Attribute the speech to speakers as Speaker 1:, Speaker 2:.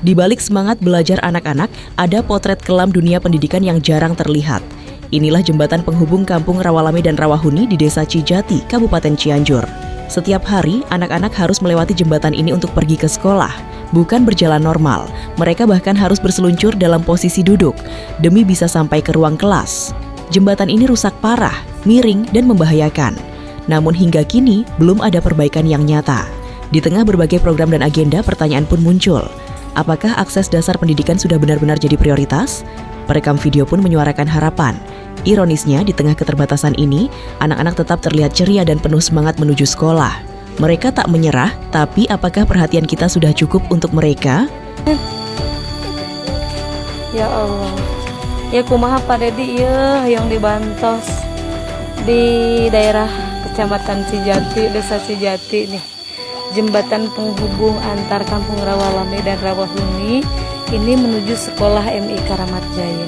Speaker 1: Di balik semangat belajar anak-anak, ada potret kelam dunia pendidikan yang jarang terlihat. Inilah jembatan penghubung kampung Rawalame dan Rawahuni di Desa Cijati, Kabupaten Cianjur. Setiap hari, anak-anak harus melewati jembatan ini untuk pergi ke sekolah. Bukan berjalan normal, mereka bahkan harus berseluncur dalam posisi duduk, demi bisa sampai ke ruang kelas. Jembatan ini rusak parah, miring, dan membahayakan. Namun hingga kini, belum ada perbaikan yang nyata. Di tengah berbagai program dan agenda, pertanyaan pun muncul. Apakah akses dasar pendidikan sudah benar-benar jadi prioritas? Perekam video pun menyuarakan harapan. Ironisnya, di tengah keterbatasan ini, anak-anak tetap terlihat ceria dan penuh semangat menuju sekolah. Mereka tak menyerah, tapi apakah perhatian kita sudah cukup untuk mereka?
Speaker 2: Ya Allah, ya kumaha Pak Dedi ya yang dibantos di daerah Kecamatan Cijati, Desa Cijati nih. Jembatan penghubung antar Kampung Rawalame dan Rawahuni ini menuju Sekolah MI Karamat Jaya.